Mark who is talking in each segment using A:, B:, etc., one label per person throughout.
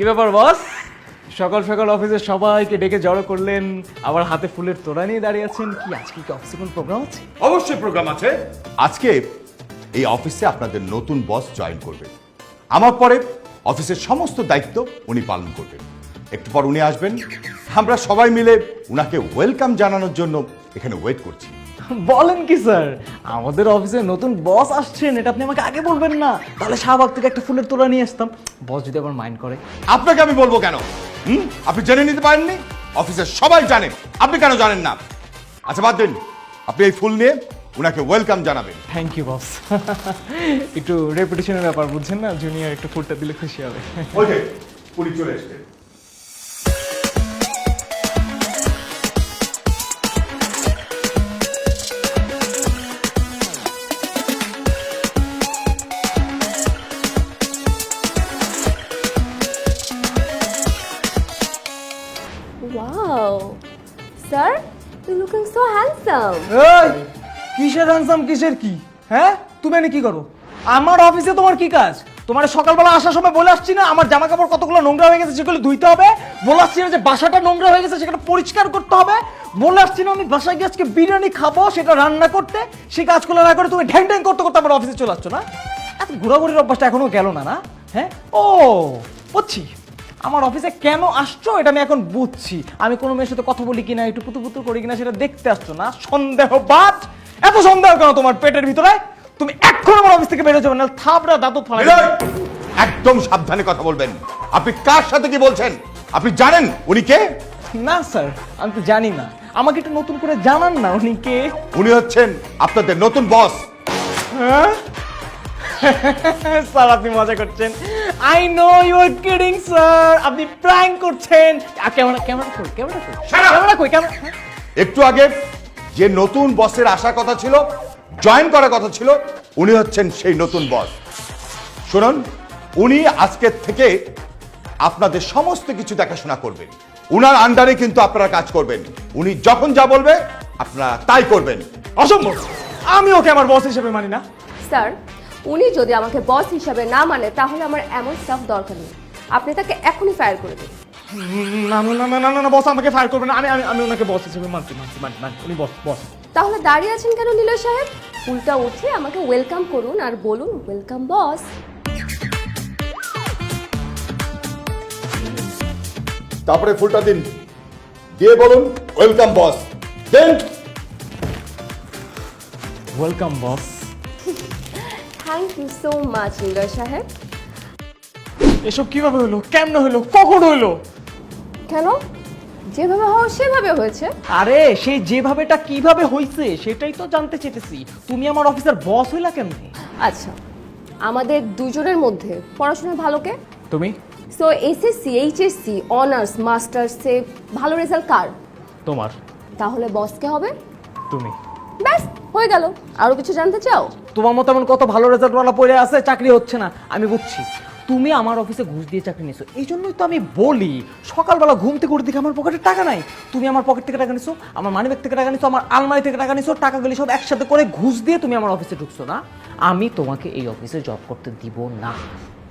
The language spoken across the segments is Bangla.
A: কি ব্যাপার বস, সকাল সকাল অফিসে সবাইকে ডেকে জড়ো করলেন, আবার হাতে ফুলের তোড়া নিয়ে দাঁড়িয়ে আছেন। কি আজকে কি অফিসে কোনো প্রোগ্রাম আছে?
B: অবশ্যই প্রোগ্রাম আছে। আজকে এই অফিসে আপনাদের নতুন বস জয়েন করবে। আমার পরে অফিসের সমস্ত দায়িত্ব উনি পালন করবেন। একটু পর উনি আসবেন, আমরা সবাই মিলে উনাকে ওয়েলকাম জানানোর জন্য এখানে ওয়েট করছি।
A: বলেন কি স্যার, আমাদের অফিসে নতুন বস আসছেন, এটা আপনি আমাকে আগে বলবেন না? তাহলে শাহবাগ থেকে একটা ফুলের তোড়া নিয়ে আসতাম, বস যদি আবার মাইন্ড করে।
B: আপনাকে আমি বলবো কেন? আপনি জেনে নিতে পারেননি? অফিসের সবাই জানেন, আপনি কেন জানেন না? আচ্ছা বাদ দিন, আপনি এই ফুল নিয়ে উনাকে ওয়েলকাম জানাবেন।
A: Thank you boss. একটু রেপুটেশনের ব্যাপার বুঝছেন না, জুনিয়র একটু ফুলটা দিলে খুশি হবে।
B: ওই যে পুলিশ চলে এসছে।
C: Wow, sir, you're looking so handsome.
A: এই কিসের হ্যান্ডসাম, কিসের কি? হ্যাঁ, তুমি এনে কি করো আমার অফিসে? তোমার কি কাজ? তোমার সকালবেলা আসার সময় বলে আসছি না আমার জামা কাপড় কতগুলো নোংরা হয়ে গেছে, সেগুলো ধুইতে হবে। বলে আসছি না যে বাসাটা নোংরা হয়ে গেছে, সেটা পরিষ্কার করতে হবে। বলে আসছি না আমি বাসায় গিয়ে আজকে বিরিয়ানি খাবো, সেটা রান্না করতে। সেই কাজগুলো না করে তুমি ঢ্যাং ঢ্যাং করতে করতে আমার অফিসে চলে আসছো না? এত ঘোরাঘুরির অভ্যাসটা এখনো গেল না, না? হ্যাঁ, ও বুঝছি আমার অফিসে কেন আসছো, এটা আমি এখন বুঝছি। আমি কোনো মেয়ের সাথে কথা বলি কিনা, একটু পুতু পুতু করি কিনা, সেটা দেখতে আসছো না? সন্দেহবাদ। এত সন্দেহ কেন তোমার পেটের ভিতরে? তুমি এখন আমার অফিস থেকে বেরো যাবে, না থাবড়া দাঁত ফালাই।
B: একদম সাবধানে কথা বলবেন। আপনি কার সাথে কি বলছেন? আপনি জানেন উনি কে?
A: না স্যার, আমি তো জানি না। আমাকে একটু নতুন করে জানান না উনি কে।
B: উনি হচ্ছেন আপনাদের নতুন বস।
A: হ্যাঁ? স্যার আপনি মজা করছেন। I know you are kidding sir, আপনি প্র্যাঙ্ক করছেন। ক্যামেরা ক্যামেরা কই, ক্যামেরা কই, ক্যামেরা কই, ক্যামেরা।
B: একটু আগে যে নতুন বসের আসার কথা ছিল, জয়েন করার কথা ছিল, উনি হচ্ছেন সেই নতুন বস। শুনুন, উনি আজকের থেকে আপনাদের সমস্ত কিছু দেখাশোনা করবেন। উনার আন্ডারে কিন্তু আপনারা কাজ করবেন। উনি যখন যা বলবে আপনারা তাই করবেন।
A: অসম্ভব, আমি ওকে আমার বস হিসেবে মানি না।
C: স্যার, উনি যদি আমাকে বস হিসাবে না মানে তাহলে আমার এমন স্টাফ দরকার নেই। আপনি তাকে এখনই ফায়ার করে দিন।
A: না না না না না না, বস আমাকে ফায়ার করবে না। আমি আমি আমি ওনাকে বস হিসেবে মানছি মানছি মানি মানি। উনি বস বস।
C: তাহলে দাঁড়িয়ে আছেন কেন নিলয় সাহেব? ফুলটা উঠে আমাকে ওয়েলকাম করুন আর বলুন ওয়েলকাম বস।
B: তারপরে ফুলটা দিন, দিয়ে বলুন ওয়েলকাম বস। দেন
A: welcome boss.
C: Thank you so much Niloy সাহেব।
A: এসব কিভাবে হলো, কেমনে হলো, কখন হলো?
C: কেন? যেভাবে হওয়া সেভাবে হয়েছে।
A: আরে সেই যেভাবেটা কিভাবে হইছে সেটাই তো জানতে চেয়েছি। তুমি আমার অফিসের বস হইলা কেমনে?
C: আচ্ছা, আমাদের দুজনের মধ্যে পড়াশোনায় ভালো কে?
A: তুমি।
C: সো এসএসসি, এইচএসসি, অনার্স, মাস্টার্সে ভালো রেজাল্ট কার?
A: তোমার।
C: তাহলে বস কে হবে?
A: তুমি।
C: ব্যাস হয়ে গেল। আরো কিছু জানতে চাও?
A: তোমার মতো এমন কত ভালো রেজাল্টওয়ালা পড়ে আছে, চাকরি হচ্ছে না। আমি বুঝছি তুমি আমার অফিসে ঘুষ দিয়ে চাকরি নিয়েছো। এই জন্যই তো আমি বলি সকালবেলা ঘুম থেকে উঠে দেখি আমার পকেটে টাকা নাই। তুমি আমার পকেট থেকে টাকা নিছো, আমার মানিব্যাগ থেকে টাকা নিছো, আমার আলমারি থেকে টাকা নিছো। টাকাগুলি সব একসাথে করে ঘুষ দিয়ে তুমি আমার অফিসে ঢুকছো না? আমি তোমাকে এই অফিসে জব করতে দিব না।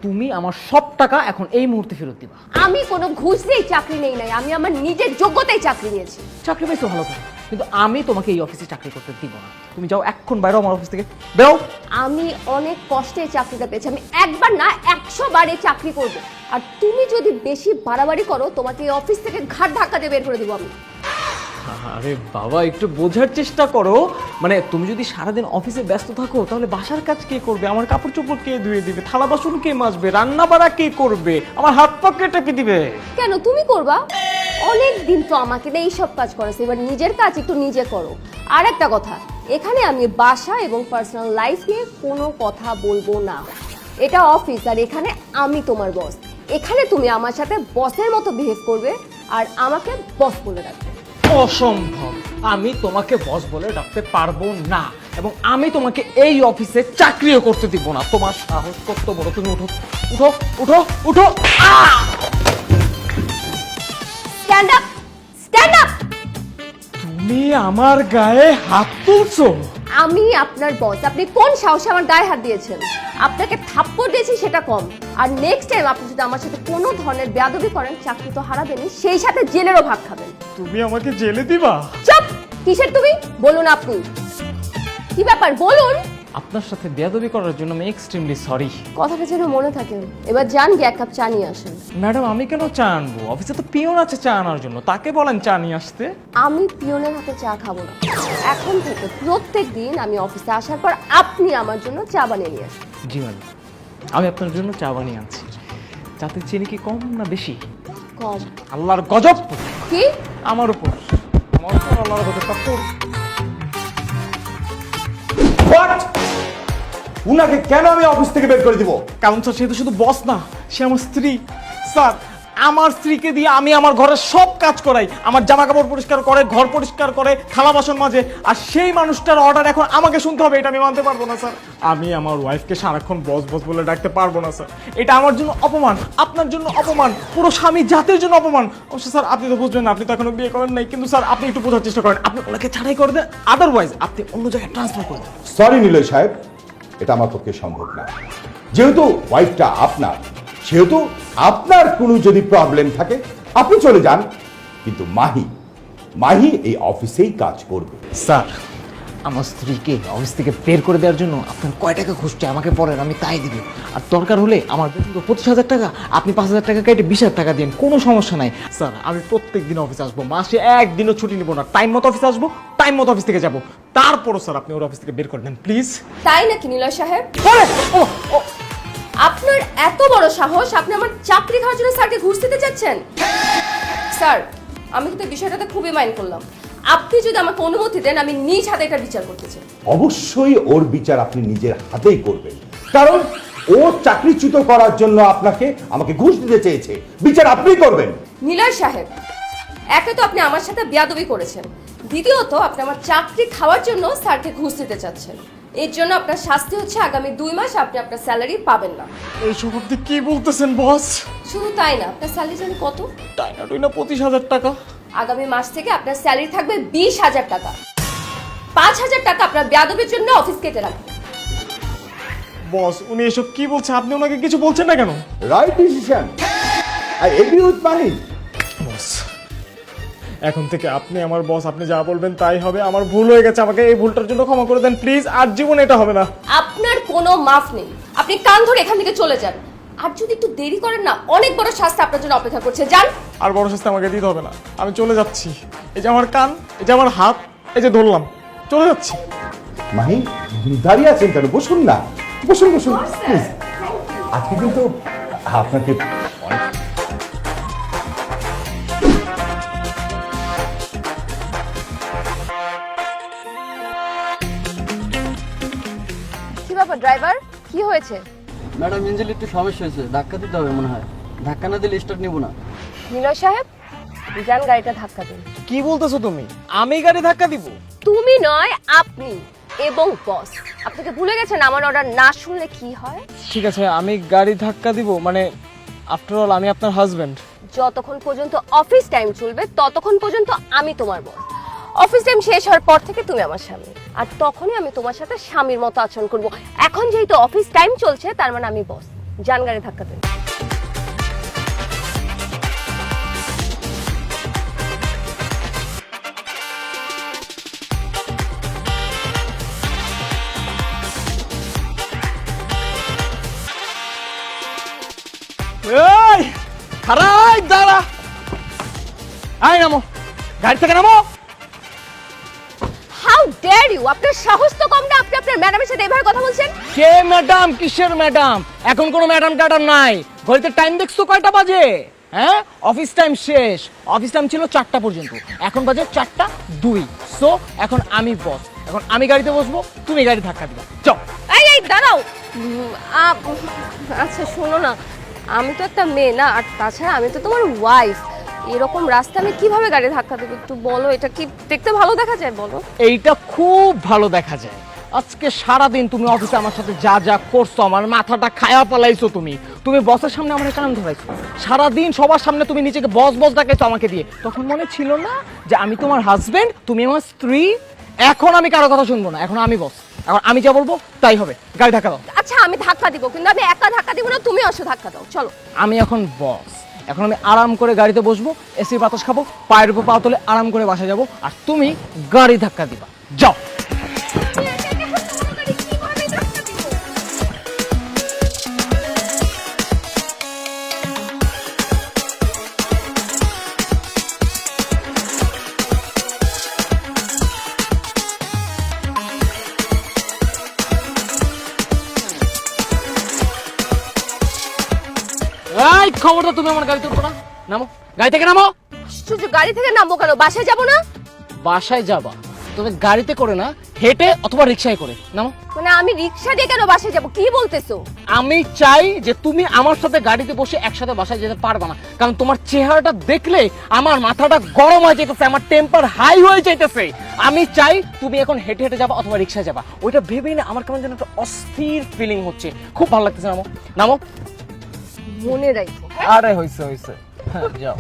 A: তুমি আমার সব টাকা এখন এই মুহূর্তে ফেরত দিবা।
C: আমি কোনো ঘুষ দিয়ে চাকরি নেই নাই, আমি আমার নিজের যোগ্যতায় চাকরি নিয়েছি।
A: চাকরি পাইছো ভালো করে, কিন্তু আমি তোমাকে এই অফিসে চাকরি করতে দিব না। তুমি যাও এখন বাইরে আমার অফিস থেকে, বেরো।
C: আমি অনেক কষ্টে চাকরিটা পেয়েছি, আমি একবার না 100 বার এই চাকরি করব। আর তুমি যদি বেশি বাড়াবাড়ি করো তোমাকে এই অফিস থেকে ঘাট ধাক্কা দিয়ে বের করে দিব আমি।
A: আরে বাবা, একটু বোঝার চেষ্টা করো। মানে তুমি যদি সারাদিন অফিসে ব্যস্ত থাকো তাহলে বাসার কাজ কে করবে? আমার কাপড় চোপড় কে ধুয়ে দিবে? থালা বাসন কে মাজবে? রান্না বাড়া কে করবে? আমার হাত পা কে টেপে দিবে?
C: কেন তুমি করবা? অনেক দিন তো আমাকে দিয়ে এইসব কাজ করেছে, এবার নিজের কাজ একটু নিজে করো। আর একটা কথা, এখানে আমি বাসা এবং পার্সোনাল লাইফ নিয়ে কোনো কথা বলবো না। এটা অফিস আর এখানে আমি তোমার বস। এখানে তুমি আমার সাথে বসের মতো বিহেভ করবে আর আমাকে বস বলে রাখবে।
A: অসম্ভব, আমি তোমাকে বস বলে ডাকতে পারবো না, এবং আমি তোমাকে এই অফিসে চাকরিও করতে দিব না। তোমার সাহস কত বড়? তুমি উঠো উঠো উঠো উঠো।
C: Stand up, stand up.
A: তুমি আমার গায়ে হাত তুলছো?
C: আমি আপনার বস, আপনি কোন সাহসে আমার গায়ে হাত দিয়েছেন? আপনাকে থাপ্পড় দিয়েছি সেটা কম, আর নেক্সট টাইম আপনি যদি আমার সাথে কোনো ধরনের বেয়াদবি করেন চাকরি তো হারাবেনই, সেই সাথে জেলেরও ভাগ খাবেন।
A: তুমি আমাকে জেলে দিবা?
C: চুপ! কিসের তুমি? বলুন আপনি কি ব্যাপার, বলুন।
A: আপনার সাথে বেয়াদবি করার জন্য আমি এক্সট্রিমলি সরি।
C: কথাটা যেন মনে থাকে। এবার যান গিয়ে এক কাপ চা নিয়ে আসেন।
A: ম্যাডাম আমি কেন চা আনবো? অফিসে তো পিয়ন আছে চা আনার জন্য, তাকে বলেন চা নিয়ে আসতে।
C: আমি পিয়নের হাতে চা খাবো না। এখন থেকে প্রত্যেক দিন আমি অফিসে আসার পর আপনি আমার জন্য চা বানিয়ে নিয়ে আসেন।
A: জি ম্যাডাম, আমি আপনার জন্য চা বানিয়ে আনছি। চাতে চিনি কি কম না বেশি?
C: কম।
A: আল্লাহর গজব
C: কি?
A: আমার উপর, আমার উপর আল্লাহর গজবটা পড়।
B: হোয়াট? উনাকে কেন আমি অফিস থেকে বের করে দিব?
A: কারণ স্যার সে তো শুধু বস না, সে আমার স্ত্রী। স্যার আমার স্ত্রীকে দিয়ে আমি আমার ঘরের সব কাজ করাই, আমার জামা কাপড় পরিষ্কার করে, ঘর পরিষ্কার করে, থালা বাসন মাজে, আর সেই মানুষটার অর্ডার এখন আমাকে শুনতে হবে, এটা আমি মানতে পারবো না স্যার। আমি আমার ওয়াইফকে সারাক্ষণ বস বস বলে ডাকতে পারবো না স্যার, এটা আমার জন্য অপমান, আপনার জন্য অপমান, পুরো স্বামী জাতির জন্য অপমান। অবশ্য স্যার আপনি তো বুঝবেন না, আপনি তো এখনো বিয়ে করেন নাই, কিন্তু স্যার আপনি একটু বোঝার চেষ্টা করেন, আপনি ওনাকে ছাড়াই করে দেন, আদারওয়াইজ আপনি অন্য জায়গায় ট্রান্সফার করে দেন।
B: সরি নিলয় সাহেব, এটা আমার পক্ষে সম্ভব না। যেহেতু ওয়াইফটা আপনার, সেহেতু আপনার কোনো যদি প্রবলেম থাকে আপনি চলে যান, কিন্তু মাহি এই অফিসেই কাজ করবে।
A: স্যার আমার স্ত্রীকে অফিস থেকে বের করে দেওয়ার জন্য আপনার কয় টাকা খুঁজছে আমাকে পড়েন, আমি তাই দিব। আর দরকার হলে আমার বেতন তো 25,000 টাকা, আপনি 5,000 টাকা কেটে 20,000 টাকা দিন, কোনো সমস্যা নাই। স্যার আমি প্রত্যেক দিন অফিসে আসবো, মাসে একদিনও ছুটি নিব না, টাইম মতো অফিসে আসবো, টাইম মতো অফিস থেকে যাবো। তারপরও স্যার আপনি ওর অফিস থেকে বের করে দেন প্লিজ।
C: তাই নাকি নিলয় সাহেব? আপনার এত বড় সাহস, আপনি আমার চাকরি খাওয়ার জন্য স্যারকে ঘুষ দিতে চাচ্ছেন? স্যার আমি কিন্তু বিষয়টাতে খুবই মাইন্ড করলাম, আপনি যদি আমাকে অনুমতি দেন আমি নিজ হাতে এটা বিচার করতে চাই।
B: অবশ্যই ওর বিচার আপনি নিজের হাতেই করবেন, কারণ ও চাকরিচ্যুত করার জন্য আমাকে ঘুষ দিতে চেয়েছে, বিচার আপনিই করবেন।
C: নিলয় সাহেব, একে তো আপনি আমার সাথে বেয়াদবি করেছেন, দ্বিতীয়ত আপনি আমার চাকরি খাওয়ার জন্য স্যারকে ঘুষ দিতে চাচ্ছেন। এর জন্য আপনার শাস্তি হচ্ছে আগামী 2 মাস আপনি আপনার স্যালারি পাবেন না।
A: এইসব আপনি কি বলতেছেন বস?
C: শুধু তাই না, আপনার স্যালারি জানি কত?
A: তাই না তুই না 25,000 টাকা।
C: আগামী মাস থেকে আপনার স্যালারি থাকবে 20,000 টাকা। 5,000 টাকা আপনার বেয়াদবির জন্য অফিস কেটে রাখবেন।
A: বস উনি এসব কি বলছে? আপনি ওনাকে কিছু বলছেন না কেন?
B: Right decision, I agree with Mahi.
A: Boss এখন থেকে আপনি আমার বস, আপনি যা বলবেন তাই হবে। আমার ভুল হয়ে গেছে, আমাকে এই ভুলটার জন্য ক্ষমা করে দেন প্লিজ, আর জীবনে এটা হবে না।
C: আপনার কোনো মাফ নেই, আপনি কান ধরে এখান থেকে চলে যান। আর যদি একটু দেরি করেন না, অনেক বড় শাস্তি আপনার জন্য অপেক্ষা করছে। যান।
A: আর বড় শাস্তি আমাকে দিতে হবে না, আমি চলে যাচ্ছি। এই যে আমার কান, এই যে আমার হাত, এই যে ধরলাম, চলে যাচ্ছি।
B: মাহি দাঁড়িয়ে আছেন কেন? বসুন না, বসুন বসুন প্লিজ। আজকে কিন্তু আপনাকে অনেক
C: কি ব্যাপার ড্রাইভার, কি হয়েছে?
D: ম্যাডাম ইঞ্জিনে একটু সমস্যা হয়েছে, ধাক্কা দিতে হবে মনে হয়। ধাক্কা না দিলে স্টার্ট নিব না।
C: নিলয় সাহেব, যান গাড়িটা ধাক্কা দিন।
A: কি বলতেছো তুমি? আমি গাড়ি ধাক্কা দিব?
C: তুমি নয়, আপনি এবং বস। আপনাকে ভুলে গেছেন আমার অর্ডার না শুনলে কি হয়?
A: ঠিক আছে আমি গাড়ি ধাক্কা দিব, মানে আফটার অল আমি আপনার হাজবেন্ড।
C: যতক্ষণ পর্যন্ত অফিস টাইম চলবে ততক্ষণ পর্যন্ত আমি তোমার বস। অফিস টাইম শেষ হওয়ার পর থেকে তুমি আমার স্বামী, আর তখনই আমি তোমার সাথে স্বামীর মতো আচরণ করব। এখন যেহেতু অফিস টাইম চলছে তার মানে আমি বস। যান গাড়ি ধাক্কা দিন।
A: এই খারাই দাঁড়া, আই নামো, গাড়ি থেকে নামো।
C: How dare you! আপনার সাহস তো কম না, আপনি আপনার ম্যাডামের সাথে এভাবে কথা বলছেন?
A: কে ম্যাডাম? কিসের ম্যাডাম? এখন কোনো ম্যাডাম টাডাম নাই। ঘড়িতে টাইম দেখছো কয়টা বাজে? হ্যাঁ, অফিস টাইম শেষ। অফিস টাইম ছিল 4টা পর্যন্ত, এখন বাজে 4:02। সো এখন আমি বস, এখন আমি গাড়িতে বসবো, তুমি গাড়ি ধাক্কা দিবা। চল।
C: এই এই দাঁড়াও। আচ্ছা শোনো না, আমি তো একটা মেয়ে না, আর তাছাড়া আমি তো তোমার ওয়াইফ। এরকম রাস্তা আমি কিভাবে গাড়ি ধাক্কা দেবো একটু বলো? এটা কি দেখতে ভালো দেখা যায় বলো?
A: এইটা খুব ভালো দেখা যায়। আজকে সারাদিন তুমি অফিসে আমার সাথে যা যা করছো, আমার মাথাটা খায়া পালাইছো। তুমি বসের সামনে আমার কান ধরাইছো, সারাদিন সবার সামনে তুমি নিজেকে বস বস ডাকাইছো আমাকে দিয়ে। তখন মনে ছিল না যে আমি তোমার হাজবেন্ড, তুমি আমার স্ত্রী? এখন আমি কারো কথা শুনবো না, এখন আমি বস। এখন আমি যা বলবো তাই হবে, গাড়ি ধাক্কা দাও।
C: আচ্ছা আমি ধাক্কা দিব, কিন্তু আমি একা ধাক্কা দিব না, তুমি আসো ধাক্কা দাও, চলো।
A: আমি এখন বস, এখন আমি আরাম করে গাড়িতে বসবো, এসির বাতাস খাবো, পায়ের উপর পা তুলে আরাম করে বাসা যাবো, আর তুমি গাড়ি ধাক্কা দিবা। যাও। এই খবরটা তুমি আমার গাড়িতে উঠো না, নামো গাড়ি থেকে, নামো।
C: আশ্চর্য, গাড়ি থেকে নামবো কেন? বাসায় যাবো না?
A: বাসায় যাবা তুমি গাড়িতে করে না, হেঁটে অথবা রিক্সায় করে, নামো।
C: মানে আমি রিক্সা দিয়ে কেন বাসায় যাবো? কি বলতেছো?
A: আমি চাই যে তুমি আমার সাথে গাড়িতে বসে একসাথে বাসায় যেতে পারবে না, কারণ তোমার চেহারাটা দেখলে আমার মাথাটা গরম হয়ে যেতেছে, আমার টেম্পার হাই হয়ে যাইতেছে। আমি চাই তুমি এখন হেঁটে হেঁটে যাবা অথবা রিক্সায় যাবা। ওইটা ভেবেই না আমার কেমন যেন একটা অস্থির ফিলিং হচ্ছে, খুব ভালো লাগতেছে। নামো, নামো।
C: মনে রাখো।
A: আরে হইছে হইছে, হ্যাঁ, যাও।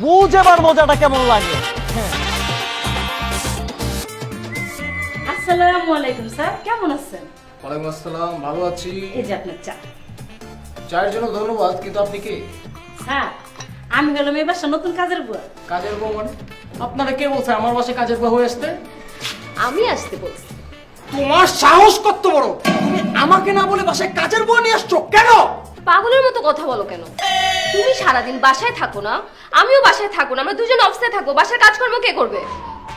A: বুঝেবার মজাটা কেমন লাগে।
E: আসসালামু আলাইকুম স্যার, কেমন আছেন?
F: ওয়ালাইকুম আসসালাম, ভালো আছি।
E: এই যে আপনার চা।
F: চায়ের জন্য ধন্যবাদ, কিন্তু আপনি কে?
E: স্যার, আমি হলাম এই বাসার নতুন কাজের বুয়া।
F: কাজের বউ মানে?
A: আপনারা কে বলছে আমার বাসায় কাজের বউ হয়ে আসতে?
C: আমি আসতে বলছি।
A: তোমার সাহস কত বড়, তুমি আমাকে না বলে বাসায় কাজের বউ নিয়ে আসছো কেন?
C: পাগলের মতো কথা বলো কেন? তুমি সারাদিন বাসায় থাকো না, আমিও বাসায় থাকো না, আমরা দুজন অফিসে থাকবো, বাসার কাজকর্ম কে করবে?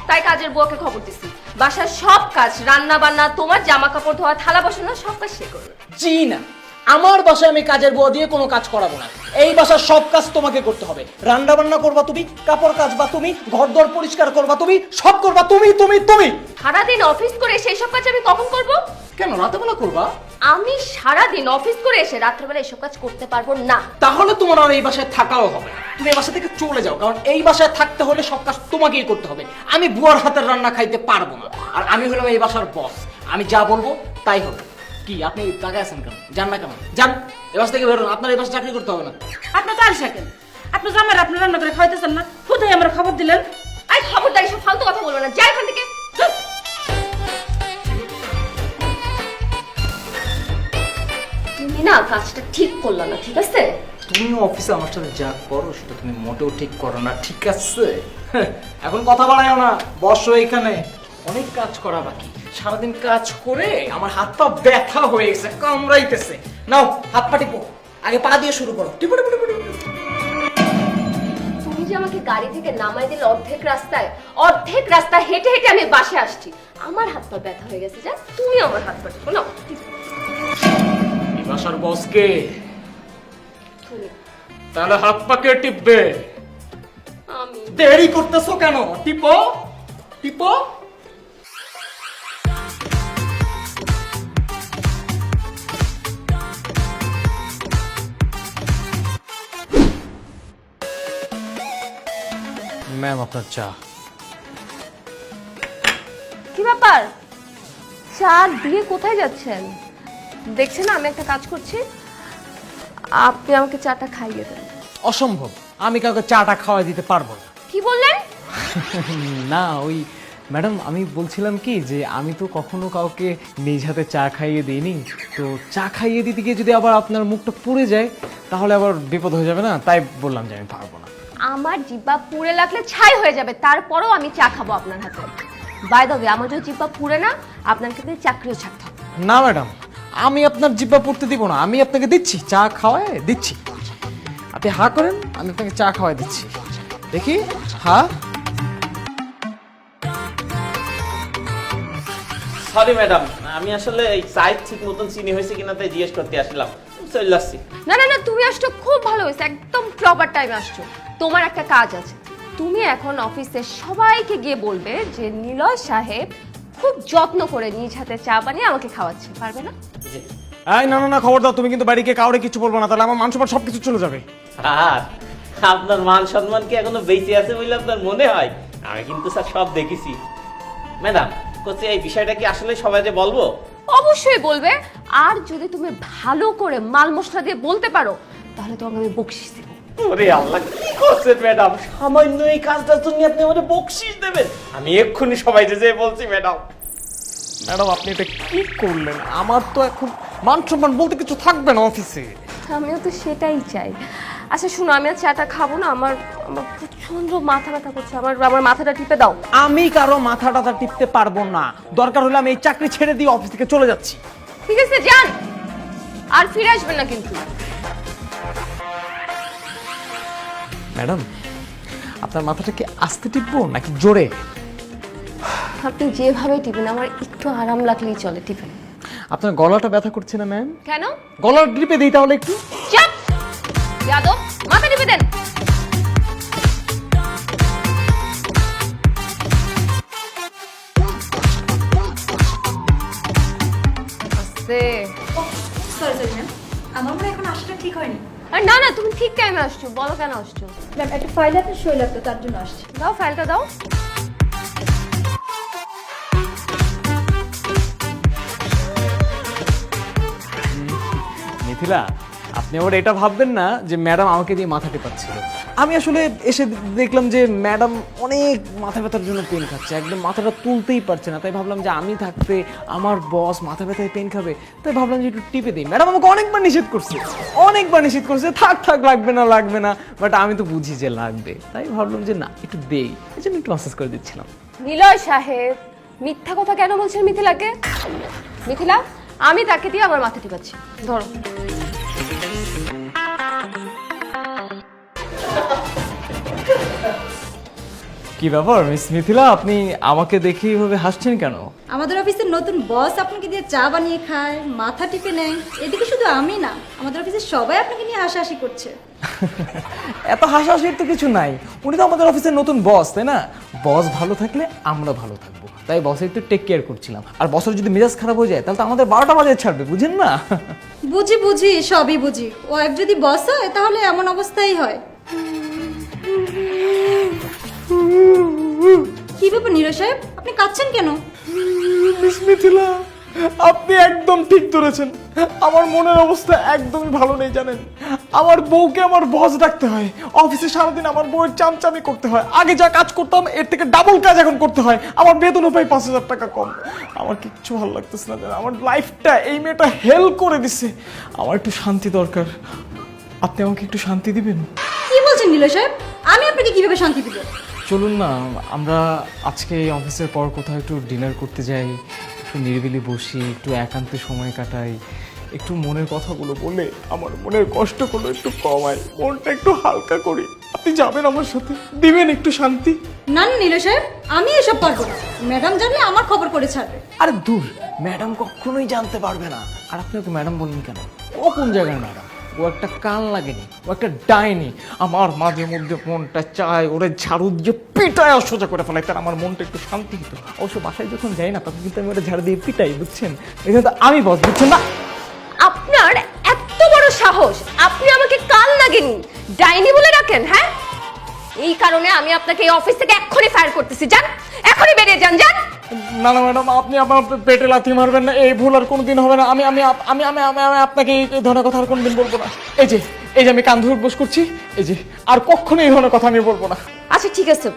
C: তাই কাজের বুয়াকে খবর দিছি, বাসার সব কাজ, রান্না বান্না, তোমার জামা কাপড় ধোয়া, থালা বাসন, সব কাজ সে করবে।
A: জি না, আমার বাসায় আমি কাজের বুয়া দিয়ে কোনো কাজ করাবো না। এই বাসার সব কাজ তোমাকে করতে হবে। রান্না বান্না করবা তুমি, কাপড় কাচবা তুমি, ঘরদোর পরিষ্কার করবা তুমি, সব করবা তুমি তুমি তুমি।
C: সারাদিন অফিস করে সেই সব কাজ আমি কখন করব?
A: কেন রাতেবেলা করবা?
C: আমি সারাদিন অফিস করে এসে রাত্রেবেলা এসব কাজ করতে পারবো না।
A: তাহলে তোমার আর এই বাসায় থাকাও হবে না। তুমি এই বাসা থেকে চলে যাও, কারণ এই বাসায় থাকতে হলে সব কাজ তোমাকেই করতে হবে। আমি বুয়ার হাতের রান্না খাইতে পারবো না, আর আমি হলাম এই বাসার বস। আমি যা বলবো তাই হবে। কি আপনি টাকা আছেন কেন? যান না কেন? যান, এই বাসা থেকে বেরোন, আপনার এই বাসা চাকরি করতে হবে না।
E: আপনার তো আলসা কেন? আপনি জামাই আপনি রান্না করে খাওয়াইতেছেন না, কোথায় আমার খবর দিলেন?
C: আই খবরদার, এসব ফালতু কথা বলবো না, যাই এখান থেকে। তুমি না কাজটা ঠিক করলা না, ঠিক আছে?
A: তুমি অফিসে আমার সাথে যা করো সেটা তুমি মোটেও ঠিক করো না, ঠিক আছে? এখন কথা বাড়ায়ও না, বসো এখানে। অনেক কাজ করা বাকি, সারাদিন কাজ করে আমার হাত পা ব্যথা হয়ে গেছে, কামড়াইতেছে। নাও হাত পা টিপো, আগে পা দিয়ে শুরু করো। টিপো টিপো টিপো টিপো।
C: তুমি যে আমাকে গাড়ি থেকে নামাই দিলে অর্ধেক রাস্তা হেঁটে হেঁটে আমি বাসে আসছি, আমার হাত পা ব্যথা হয়ে গেছে, যা তুমি আমার হাত পা টিপো। নাও টিপো।
A: এই বাসার বসকে,
C: তুমি।
A: তাহলে হাত পা কে টিপবে?
C: আমি।
A: দেরি করতেছো কেন? টিপো টিপো। ম্যাম আপনার চা।
C: কি ব্যাপার, চা দিয়ে কোথায় যাচ্ছেন? দেখছেন না আমি একটা কাজ করছি, আপনি আমাকে চাটা খাইয়ে দেন।
A: অসম্ভব, আমি কাউকে চাটা খাওয়াই দিতে পারবো না।
C: কি বললেন?
A: না ওই ম্যাডাম, আমি বলছিলাম কি যে আমি তো কখনো কাউকে নিজ হাতে চা খাইয়ে দিইনি, তো চা খাইয়ে দিতে গিয়ে যদি আবার আপনার মুখটা পুড়ে যায় তাহলে আবার বিপদ হয়ে যাবে না, তাই বললাম যে আমি পারবো না।
C: আমার জিহ্বা পুড়ে লাগলে ছাই হয়ে যাবে, তারপরেও আমি চা খাবো আপনার হাতে। বাই দ্য ওয়ে, আমার যদি জিহ্বা পুড়ে না, আপনার ক্ষেত্রে চাকরিও ছাড়তে হবে।
A: না ম্যাডাম, আমি আপনার জিহ্বা পড়তে দিব না, আমি আপনাকে দিচ্ছি, চা খাওয়ায় দিচ্ছি। আপনি হা করেন, আমি আপনাকে চা খাওয়াই দিচ্ছি। দেখি, হা।
G: সরি ম্যাডাম, আমি আসলে এই চাই ঠিক মতন চিনি হয়েছে কিনা তাই জিজ্ঞেস করতে আসলাম, চলে আসছি।
C: না না না, তুমি আসছো খুব ভালো হয়েছে, একদম প্রপার টাইমে আসছো। তোমার একটা কাজ আছে, তুমি এখন অফিসে সবাইকে গিয়ে বলবে যে নিলয় সাহেব খুব যত্ন করে নিজ হাতে চা বানিয়ে আমাকে খাওয়াচ্ছে, পারবে না?
G: জি।
A: এই না না না, খবর দাও, তুমি কিন্তু বাড়িকে কাউরে কিছু বলবো না, তাহলে আমার মান সম্মান সবকিছু চলে যাবে।
G: আর আপনার মান সম্মান কি এখনো বেঁচে আছে বলে আপনার মনে হয়? আমি কিন্তু স্যার সব দেখেছি। ম্যাডাম কোচে এই বিষয়টা কি আসলে সবাই যে বলবো?
C: অবশ্যই বলবে, আর যদি তুমি ভালো করে মাল মশলা দিয়ে বলতে পারো তাহলে তোমাকে আমি বকশিশ দেবো।
G: ওরে আল্লাহ, কি করছেন ম্যাডাম? সামান্য এই কাজটার জন্য আপনি আমাদের বকশিশ দেবেন? আমি এক্ষুনি সবাই যেয়ে বলছি ম্যাডাম।
A: ম্যাডাম আপনি এটা কি করলেন? আমার তো এখন মান সম্মান বলতে কিছু থাকবে না অফিসে।
C: আমিও তো সেটাই চাই। আচ্ছা শুনো, আমি আর চাটা খাবো না, আমার আমার প্রচন্ড মাথা ব্যথা করছে, আমার মাথাটা টিপে দাও।
A: আমি কারো মাথা টাথা টিপতে পারবো না, দরকার হলে আমি এই চাকরি ছেড়ে দিয়ে অফিস থেকে চলে যাচ্ছি।
C: ঠিক আছে যান, আর ফিরে আসবেন না কিন্তু।
A: ম্যাডাম আপনার মাথাটা কি আস্তে টিপবো নাকি জোরে?
C: আপনি যেভাবে টিপেন আমার একটু আরাম লাগলেই চলে, টিপেন।
A: আপনার গলাটা ব্যথা করছে না ম্যাম?
C: কেন?
A: গলা টিপে দিই তাহলে একটু।
C: চাপ যাদব, মাথা টিপে দেন। আস্তে।
H: সরি সরি ম্যাম, আমার মনে হয় এখন আসাটা ঠিক হয়নি।
C: আরে না না, তুমি ঠিক টাইমে আসছো, বলো কেন আসছো?
H: ম্যাম একটা ফাইল আপনার সই লাগতো, তার জন্য আসছি।
C: দাও ফাইলটা দাও।
A: মিথিলা, আপনি আবার এটা ভাববেন না যে ম্যাডাম আমাকে দিয়ে মাথা টেপাচ্ছিল। আমি আসলে এসে দেখলাম যে ম্যাডাম অনেক মাথা ব্যথার জন্য পেন খাচ্ছে, একদম মাথাটা তুলতেই পারছে না। তাই ভাবলাম যে আমি থাকতে আমার বস মাথা ব্যথায় পেন খাবে, তাই ভাবলাম যে একটু টিপে দিই। ম্যাডাম আমাকে অনেকবার নিষেধ করছে থাক থাক লাগবে না, বাট আমি তো বুঝি যে লাগবে, তাই ভাবলাম যে না একটু দেই, এই জন্য একটু মাসাজ করে দিচ্ছিলাম।
C: নিলয় সাহেব মিথ্যা কথা কেন বলছেন মিথিলাকে? মিথিলা, আমি তাকে দিয়ে আমার মাথা টিপাচ্ছি, ধরো।
A: কি ব্যাপার মিস মিথিলা, আপনি আমাকে দেখে এইভাবে হাসছেন কেন?
H: আমাদের অফিসের নতুন বস আপনাকে দিয়ে চা বানিয়ে খায়, মাথা টিপে নেয়। এদিকে শুধু আমি না, আমাদের অফিসের সবাই আপনাকে নিয়ে হাসাহাসি করছে।
A: এত হাসাহাসির তো কিছু নাই, উনি তো আমাদের অফিসের নতুন বস, তাই না? বস ভালো থাকলে আমরা ভালো থাকবো, তাই বসের একটু টেক কেয়ার করছিলাম। আর বসের যদি মেজাজ খারাপ হয়ে যায় তাহলে তো আমাদের 12টা বাজে ছাড়বে, বুঝেন না?
H: বুঝি সবই বুঝি, ওয়াইফ যদি বস হয় তাহলে এমন অবস্থাই হয়। কি ব্যাপার নীরজ সাহেব, আপনি কাঁদছেন কেন?
A: মিস মিথিলা, আপনি একদম ঠিক ধরেছেন, আমার মনের অবস্থা একদমই ভালো নেই জানেন। আমার বউকে আমার বস ডাকতে হয়, অফিসে সারাদিন আমার বউয়ের চামচামি করতে হয়, আগে যা কাজ করতাম এর থেকে ডাবল কাজ এখন করতে হয়, আমার বেতনও পাই 5,000 টাকা কম। আমার কিচ্ছু ভালো লাগতেছে না জানেন, আমার লাইফটা এই মেয়েটা হেল করে দিছে। আমার একটু শান্তি দরকার, আপনি আমাকে একটু শান্তি দিবেন?
H: কি বলছেন নীরজ সাহেব, আমি আপনাকে কিভাবে শান্তি দিব?
A: চলুন না আমরা আজকে অফিসের পর কোথাও একটু ডিনার করতে যাই, একটু নিরিবিলি বসি, একটু একান্তে সময় কাটাই, একটু মনের কথাগুলো বলে আমার মনের কষ্টগুলো একটু কমাই, মনটা একটু হালকা করি। আপনি যাবেন আমার সাথে, দিবেন একটু শান্তি?
H: না না নীরজ সাহেব, আমি এসব পারবো না। ম্যাডাম জানলে আমার খবর করে ছাড়বে।
A: আরে দূর, ম্যাডাম কখনোই জানতে পারবে না। আর আপনি ওকে ম্যাডাম বললেন কেন? ও কোন জায়গায় ম্যাডাম? ও একটা কান লাগেনি, ও একটা ডাইনি। আমার মাঝে মধ্যে মনটা চায় ওরে ঝাড়ু দিয়ে পিটায় সোজা করে ফেলাই, তার আমার মনটা একটু শান্তি হতো। অবশ্য বাসায় যখন যাই না তখন কিন্তু আমি ওরা ঝাড়ু দিয়ে পিটাই, বুঝছেন? এখানে তো আমি বস, বুঝছেন না?
C: আপনার এত বড় সাহস, আপনি আমাকে কাল লাগেনি ডাইনি বলে ডাকেন? হ্যাঁ, এই কারণে আমি আপনাকে এই অফিস থেকে এক্ষুনি ফায়ার করতেছি। যান, এখনই বেরিয়ে যান।
A: না না ম্যাডাম, আপনি আমার পেটে লাথি মারবেন না, এই ভুল আর কোনোদিন হবে না। আমি আমি আমি আমি আমি আমি আপনাকে এই ধরনের কথা আর কোনোদিন বলবো না। এই যে আমি কান ধরে বস করছি, এই যে আর কখনো এই ধরনের কথা আমি বলবো না।
C: আচ্ছা ঠিক আছে,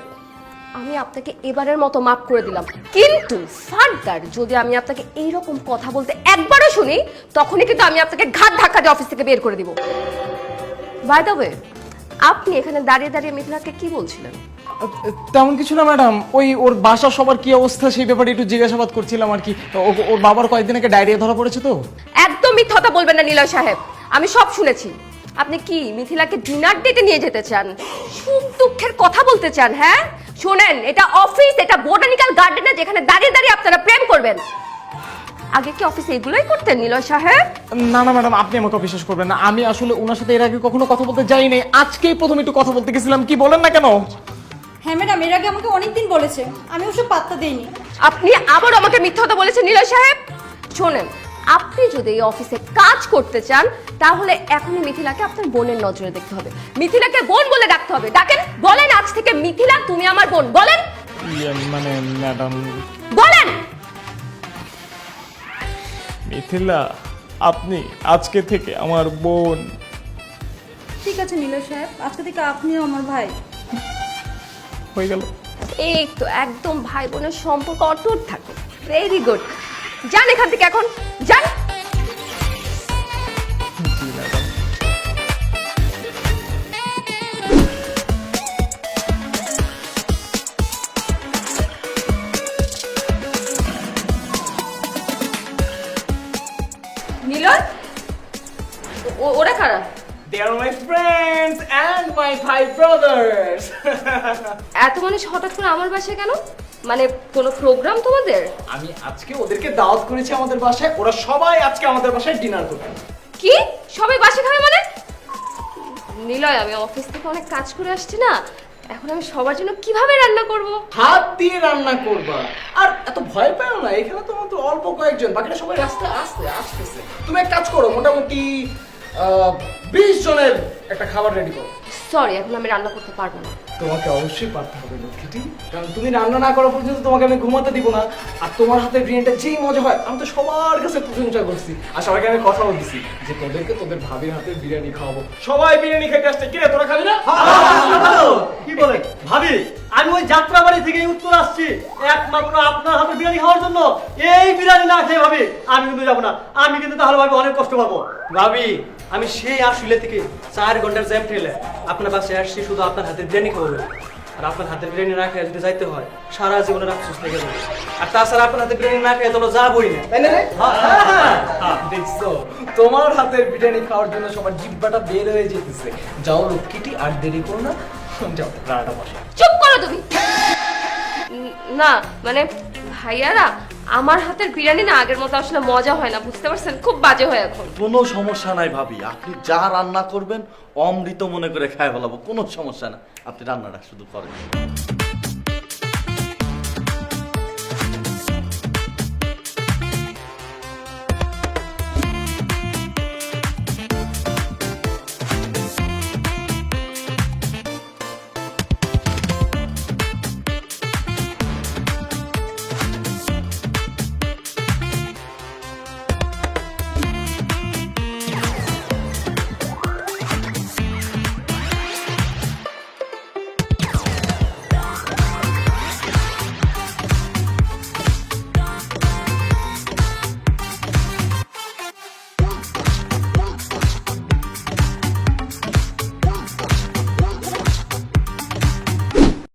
C: আমি আপনাকে এবারের মতো মাফ করে দিলাম, কিন্তু ফার্দার যদি আমি আপনাকে এইরকম কথা বলতে একবারও শুনি তখনই কিন্তু আমি আপনাকে ঘাট ধাক্কা দিয়ে অফিস থেকে বের করে দিব। বাই দ্য ওয়ে, আপনি এখানে দাঁড়িয়ে দাঁড়িয়ে মিথিলাকে কি বলছিলেন?
A: তেমন কিছু না ম্যাডাম, ওই ওর বাসা সবার কি অবস্থা সেই ব্যাপারে একটু জিজ্ঞাসাবাদ করছিলাম আর কি। ওর বাবার কয়েকদিন আগে ডায়রিয়া ধরা পড়েছে তো।
C: একদম মিথ্যা কথা বলবেন না নিলয় সাহেব, আমি সব শুনেছি। আপনি কি মিথিলাকে ডিনার ডেটে নিয়ে যেতে চান? সুখ দুঃখের কথা বলতে চান? হ্যাঁ শোনেন, এটা অফিস, এটা বোটানিক্যাল গার্ডেন না যেখানে দাঁড়িয়ে দাঁড়িয়ে আপনারা প্রেম করবেন। আগে কি অফিসে এগুলোই করতেন নিলয় সাহেব?
A: না না ম্যাডাম, আপনি আমাকে বিশ্বাস করবেন না, আমি আসলে ওনার সাথে এর আগে কখনো কথা বলতে যাই নাই, আজকেই প্রথম একটু কথা বলতে গেছিলাম। কি বলেন না কেন?
H: হ্যাঁ ম্যাডাম, এর আগে আমাকে অনেকদিন বলেছে, আমি ওসব পাত্তা দেইনি।
C: আপনি আবার আমাকে মিথ্যা কথা বলেছেন নিলয় সাহেব। শোনেন, আপনি যদি এই অফিসে কাজ করতে চান তাহলে এখনই মিথিলাকে আপনার বোনের নজরে দেখতে হবে, মিথিলাকে বোন বলে ডাকতে হবে। ডাকেন, বলেন আজ থেকে মিথিলা তুমি আমার বোন, বলেন।
A: মানে ম্যাডাম,
C: বলেন
A: মিথিলা আপনি আজকে থেকে আমার বোন।
H: ঠিক আছে নীলয় সাহেব, আজকে থেকে আপনিও আমার ভাই।
A: হয়ে গেল।
C: এই তো একদম ভাই বোনের সম্পর্ক অটুট থাকে। Very good. যান এখান থেকে এখন, যান। নীলয়, ওরা কারা?
A: They are my friends and my five brothers.
C: এত মানুষ হঠাৎ করে আমার বাসায় কেন? মানে কোনো প্রোগ্রাম তোমাদের?
A: আমি আজকে ওদেরকে দাওয়াত করেছি আমাদের বাসায়, ওরা সবাই আজকে আমাদের বাসায় ডিনার করবে।
C: কি সবাই বাসা খাবে মানে? নিলয়, আমি অফিস থেকে অনেক কাজ করে আসছি না, এখন আমি সবার জন্য কিভাবে রান্না করব?
A: হাত দিয়ে রান্না করবা, আর এত ভয় পাও না, এখানে তো মাত্র অল্প কয়েকজন, বাকিরা সবাই রাস্তায় আসতেছে। তুমি এক কাজ করো, মোটামুটি 20 জনের একটা খাবার রেডি করো।
C: সরি, এখন আমি রান্না করতে পারবো না।
A: তোমাকে অবশ্যই পারতে হবে লক্ষ্মীটি, কারণ তুমি রান্না না করা পর্যন্ত তোমাকে আমি ঘুমাতে দিব না। আর তোমার হাতে বিরিয়ানিটা যেই মজা হয়, আমি তো সবার কাছে প্রশংসা করছি, আর সবাইকে আমি কথাও দিছি যে তোদেরকে তোদের ভাবির হাতের বিরিয়ানি খাওয়াবো। সবাই বিরিয়ানি খেতে আসছে, কে তোরা খাবি না?
D: কি বলে ভাবি, আমি ওই যাত্রাবাড়ি থেকে উত্তর আসছি একমাত্র আপনার হাতে বিরিয়ানি খাওয়ার জন্য। এই বিরিয়ানি না খেয়ে ভাবি আমি কিন্তু যাবো না, আমি কিন্তু তাহলে ভাবি অনেক কষ্ট পাবো। ভাবি, আমি সেই আশুলিয়া থেকে 4 ঘন্টার জ্যাম ঠেলে আপনার বাসায় আসছি শুধু আপনার হাতের বিরিয়ানি খাওয়াবো। আর আপনার হাতের বিরিয়ানি না খেয়ে যদি যাইতে হয়, সারা জীবনের আফসোস লেগে যাবে। আর তাছাড়া আপনার হাতের বিরিয়ানি না খেয়ে তো যাবই না, তাই না রে?
A: দেখছো, তোমার হাতের বিরিয়ানি খাওয়ার জন্য সবার জিহ্বাটা বের হয়ে যেতেছে। যাও লক্ষ্মীটি, আর দেরি করো না, যাও রান্নাটা বসে।
C: চুপ করো তুমি। না মানে ভাইয়ারা, আমার হাতের বিরিয়ানি না আগের মতো আসলে মজা হয় না, বুঝতে পারছেন? খুব বাজে হয় এখন।
I: কোনো সমস্যা নাই ভাবি, আপনি যা রান্না করবেন অমৃত মনে করে খায় ফেলাবো, কোনো সমস্যা না, আপনি রান্নাটা শুধু করেন।